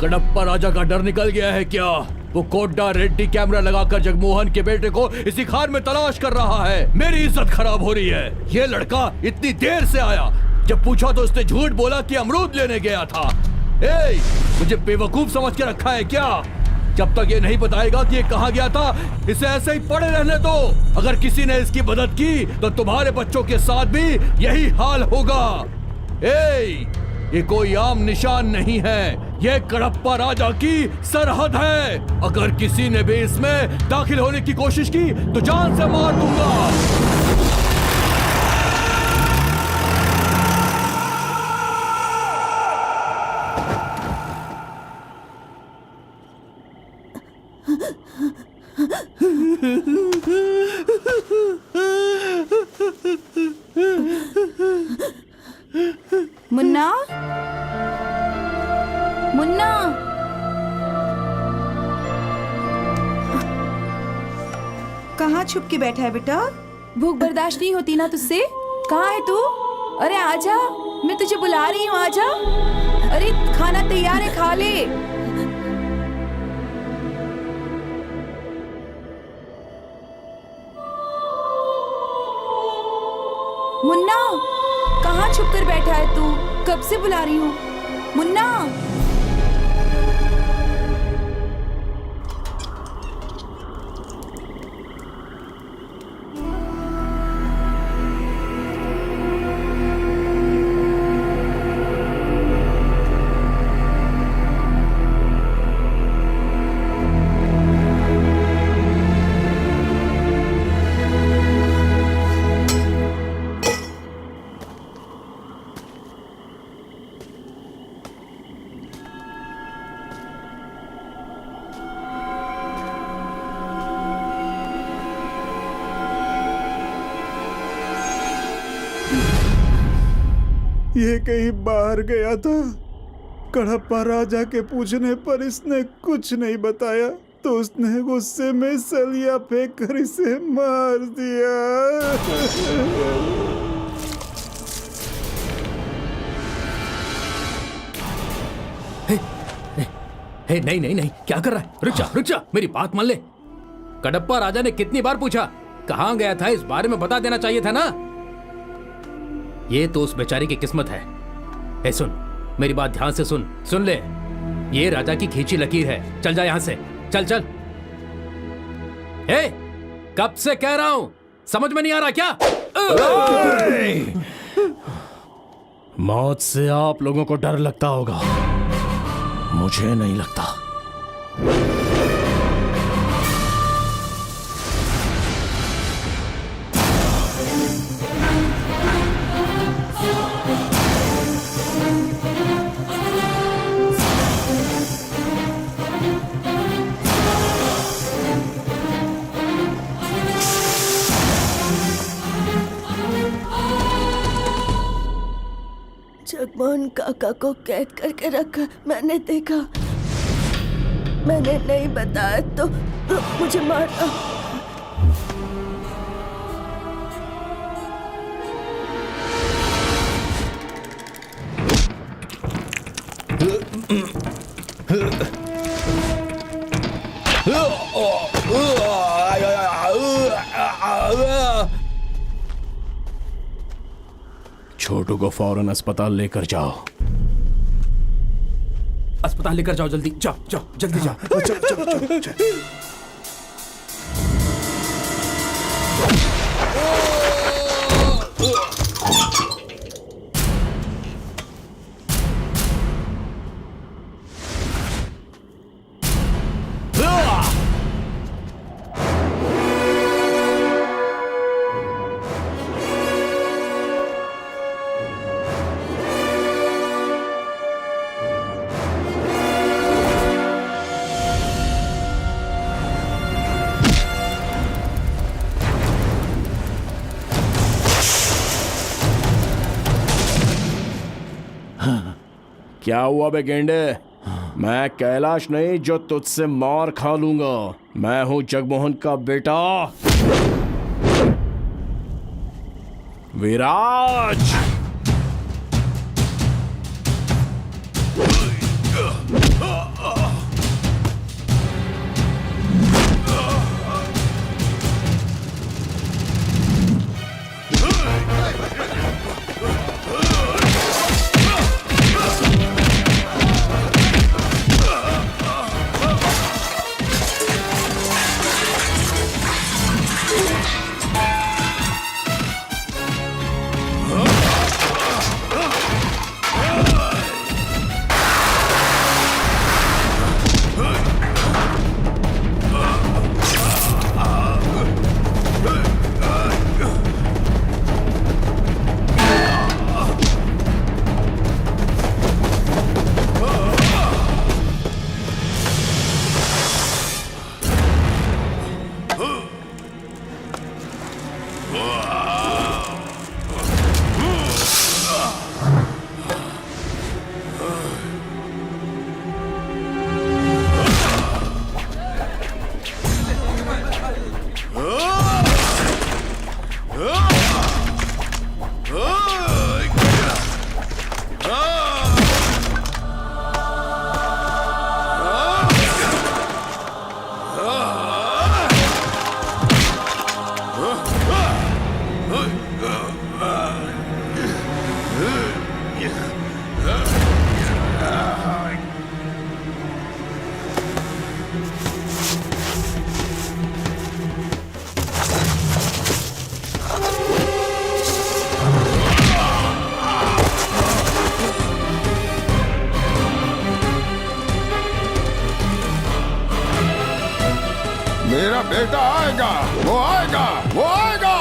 कडप्पा राजा का डर निकल गया है क्या? वो कोड्डा रेड्डी कैमरा लगाकर जगमोहन के बेटे को इसी खान में तलाश कर रहा है। मेरी इज्जत खराब हो रही है। ये लड़का इतनी देर से आया, जब पूछा तो उसने झूठ बोला कि अमरूद लेने गया था। ए, मुझे बेवकूफ समझ के रखा है क्या? जब तक ये नहीं बताएगा कि ये कहाँ गया था, इसे ऐसे ही पड़े रहने दो। अगर किसी ने इसकी मदद की तो तुम्हारे बच्चों के साथ भी यही हाल होगा। ये कोई आम निशान नहीं है, ये कडप्पा राजा की सरहद है। अगर किसी ने भी इसमें दाखिल होने की कोशिश की तो जान से मार दूंगा। मुन्ना, मुन्ना, कहाँ छुप के बैठा है बेटा? भूख बर्दाश्त नहीं होती ना तुझसे? कहाँ है तू? अरे आजा, मैं तुझे बुला रही हूँ, आजा। अरे खाना तैयार है, खा ले। मुन्ना, कहाँ छुप कर बैठा है तू? कब से बुला रही हूँ। मुन्ना, ये कहीं बाहर गया था। कडप्पा राजा के पूछने पर इसने कुछ नहीं बताया तो उसने गुस्से में सलिया फेंक कर इसे मार दिया। नहीं नहीं नहीं, क्या कर रहा है? रुक जा, मेरी बात मान ले। कडप्पा राजा ने कितनी बार पूछा कहाँ गया था, इस बारे में बता देना चाहिए था ना। ये तो उस बेचारी की किस्मत है। ए सुन, मेरी बात ध्यान से सुन ले। ये राजा की खींची लकीर है। चल जा यहाँ से, चल। ए, कब से कह रहा हूं, समझ में नहीं आ रहा क्या? मौत से आप लोगों को डर लगता होगा, मुझे नहीं लगता। जगमोहन काका को कैद करके रखा मैंने देखा। मैंने नहीं बताया तो मुझे मारा। छोटू को फौरन अस्पताल लेकर जाओ। अस्पताल लेकर जाओ, जल्दी जाओ, जल्दी जाओ। चल। क्या हुआ बे गेंडे? मैं कैलाश नहीं जो तुझसे मार खा लूंगा। मैं हूं जगमोहन का बेटा विराज। मेरा बेटा आएगा, वो आएगा, वो आएगा।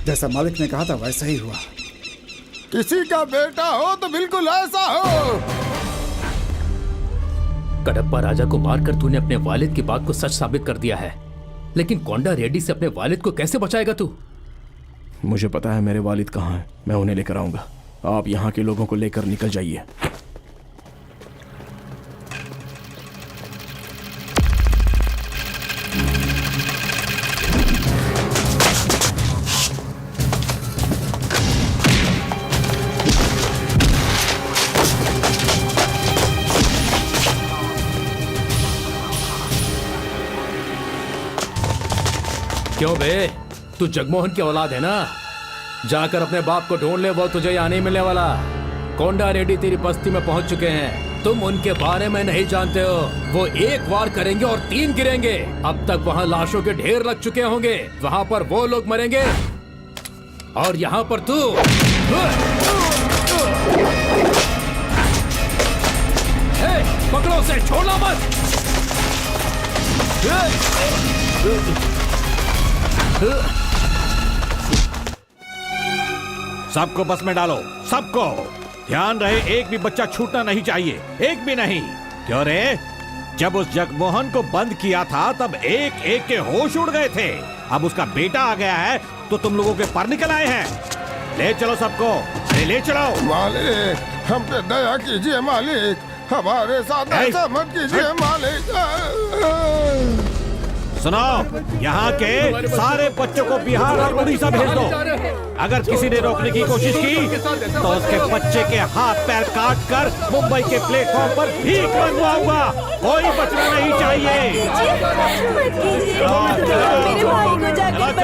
जैसा मालिक ने कहा था वैसा ही हुआ। किसी का बेटा हो तो बिल्कुल ऐसा हो। कडप्पा राजा को मारकर तूने अपने वालिद की बात को सच साबित कर दिया है, लेकिन कोंडा रेड्डी से अपने वालिद को कैसे बचाएगा तू? मुझे पता है मेरे वालिद कहाँ हैं, मैं उन्हें लेकर आऊंगा। आप यहाँ के लोगों को लेकर निकल जाइए। क्यों बे, तू जगमोहन की औलाद है ना? जाकर अपने बाप को ढूंढ ले, वो तुझे यहाँ नहीं मिलने वाला। कोंडा रेड्डी तेरी बस्ती में पहुंच चुके हैं, तुम उनके बारे में नहीं जानते हो। वो एक वार करेंगे और 3 गिरेंगे। अब तक वहाँ लाशों के ढेर लग चुके होंगे, वहाँ पर वो लोग मरेंगे और यहाँ पर तू। पकड़ो उसे, छोड़ना मत। सबको बस में डालो, सबको। ध्यान रहे, एक भी बच्चा छूटना नहीं चाहिए, एक भी नहीं। क्यों रे? जब उस जगमोहन को बंद किया था तब एक एक के होश उड़ गए थे। अब उसका बेटा आ गया है तो तुम लोगों के पर निकल आए हैं। ले चलो सबको, ले चलो। मालिक, हम पे दया कीजिए मालिक, हमारे साथ ऐसा मत कीजिए मालिक। सुनो, यहाँ के सारे बच्चों को बिहार और उड़ीसा भेज दो। अगर किसी ने रोकने की कोशिश की तो उसके बच्चे के हाथ पैर काट कर मुंबई के प्लेटफॉर्म पर भीख मंगवाऊंगा। कोई बचना नहीं चाहिए।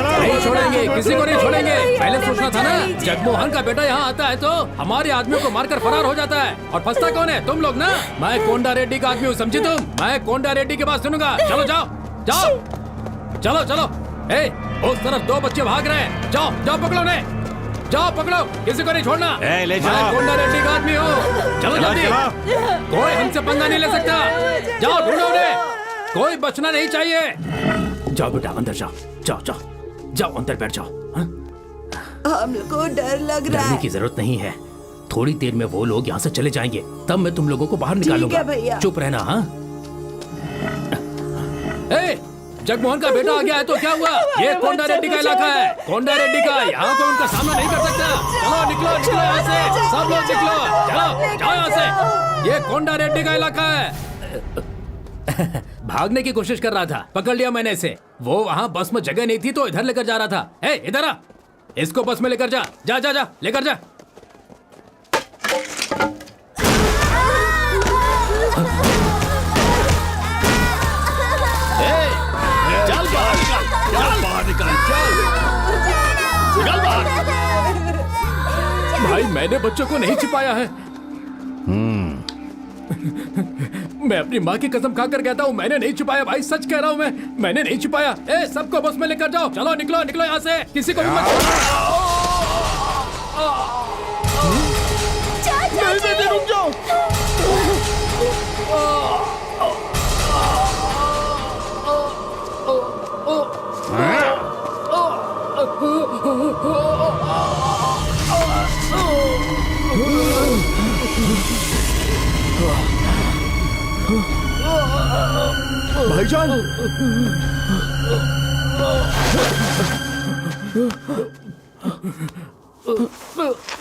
नहीं छोड़ेंगे, किसी को नहीं छोड़ेंगे। पहले सोचना था ना, जगमोहन का बेटा यहाँ आता है तो हमारे आदमियों को मारकर फरार हो जाता है, और फंसता कौन है? तुम लोग ना। मैं कोंडा रेड्डी का आदमी हूँ, समझी तुम? मैं कोंडा रेड्डी की बात सुनूंगा। चलो जाओ जाओ, चलो चलो। ए, उस तरफ 2 बच्चे भाग रहे हैं, जाओ जाओ पकड़ो उन्हें, जाओ पकड़ो, किसी को नहीं छोड़ना। ले चलो। मैं कोंडा रेड्डी का आदमी हूँ, चलो जल्दी। कोई हमसे पंगा नहीं ले सकता। जाओ ढूंढो उन्हें, कोई बचना नहीं चाहिए। जाओ बेटा, अंदर जाओ, जाओ जाओ जाओ, अंदर बैठ जाओ। हम लोग को डर लग रहा डरने है। की जरूरत नहीं है, थोड़ी देर में वो लोग यहाँ से चले जाएंगे, तब मैं तुम लोगों को बाहर निकालूंगा। ठीक है भैया। चुप रहना। हाँ, जगमोहन का बेटा आ गया है तो क्या हुआ? ये कोंडा रेड्डी का इलाका है, कोंडा रेड्डी का। यहाँ कोई उनका सामना नहीं कर सकता। चलो निकलो निकलो यहाँ से, सब लोग निकलो, चलो जाओ यहाँ से। ये कोंडा रेड्डी का इलाका है। भागने की कोशिश कर रहा था, पकड़ लिया मैंने इसे। वो वहाँ बस में जगह नहीं थी तो इधर लेकर जा रहा था। ए, इधर आ, इसको बस में लेकर जा, जा जा जा, लेकर जा। मैंने बच्चों को नहीं छिपाया है। मैं अपनी माँ की कसम खाकर कहता हूँ मैंने नहीं छिपाया भाई, सच कह रहा हूँ मैंने नहीं छिपाया। ए सबको बस में लेकर जाओ, चलो निकलो निकलो यहाँ से, किसी को भी मत नहीं बेटी रुक जाओ। भाईजान,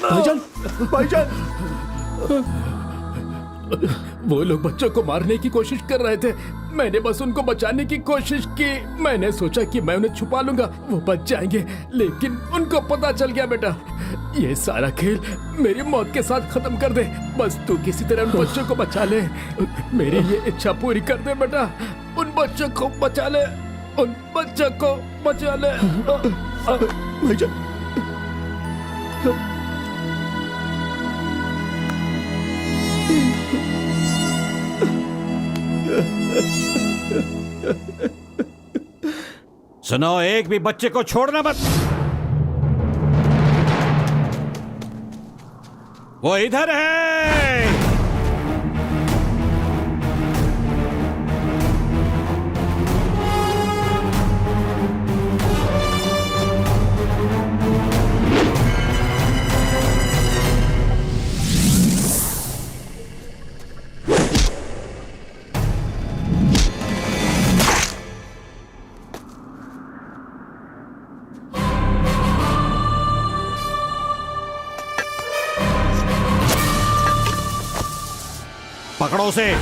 भाईजान, भाईजान, वो लोग बच्चों को मारने की कोशिश कर रहे थे, मैंने बस उनको बचाने की कोशिश की। मैंने सोचा कि मैं उन्हें छुपा लूंगा, वो बच जाएंगे, लेकिन उनको पता चल गया। बेटा ये सारा खेल मेरी मौत के साथ खत्म कर दे, बस तू किसी तरह उन बच्चों को बचा ले। मेरी ये इच्छा पूरी कर दे बेटा, उन बच्चों को बचा ले, उन बच्चों को बचा ले। भाईजान, सुनो, एक भी बच्चे को छोड़ना मत। वो इधर है। पकड़ो उसे।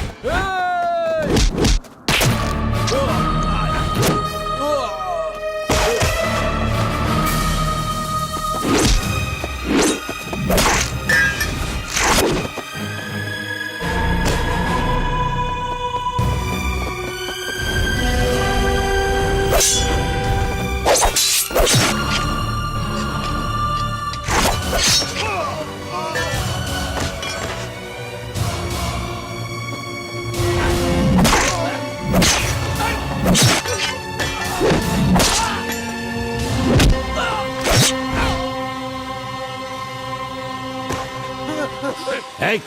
Hey!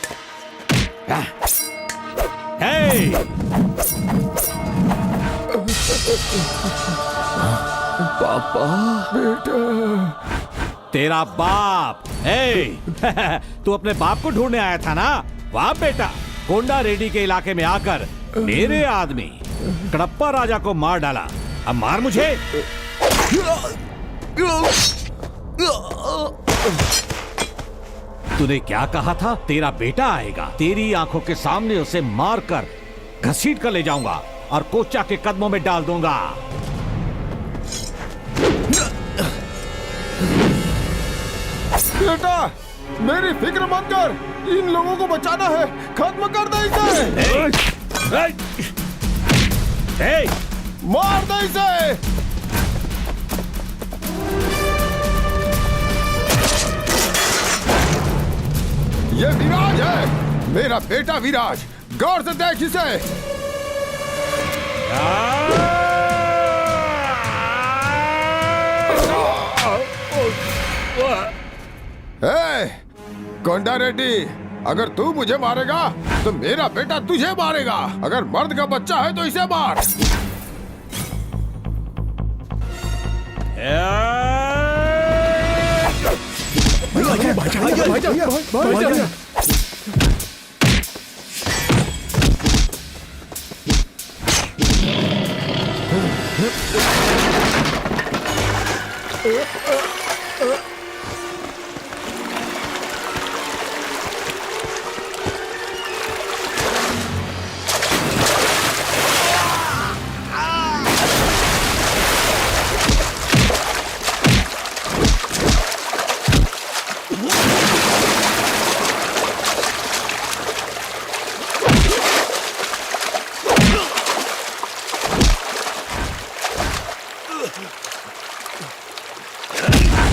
Hey! पापा, बेटा, तेरा बाप। तू अपने बाप को ढूंढने आया था ना? वाह बेटा, कोंडा रेड्डी के इलाके में आकर मेरे आदमी कडप्पा राजा को मार डाला, अब मार मुझे। तूने क्या कहा था? तेरा बेटा आएगा, तेरी आंखों के सामने उसे मारकर घसीट कर ले जाऊंगा और कोचा के कदमों में डाल दूंगा। बेटा, मेरी फिक्र मत कर, इन लोगों को बचाना है, खत्म कर दे इसे। मार दे इसे। ये विराज है, मेरा बेटा विराज, गौर से देख इसे। कोंडा रेड्डी, अगर तू मुझे मारेगा तो मेरा बेटा तुझे मारेगा। अगर मर्द का बच्चा है तो इसे मार।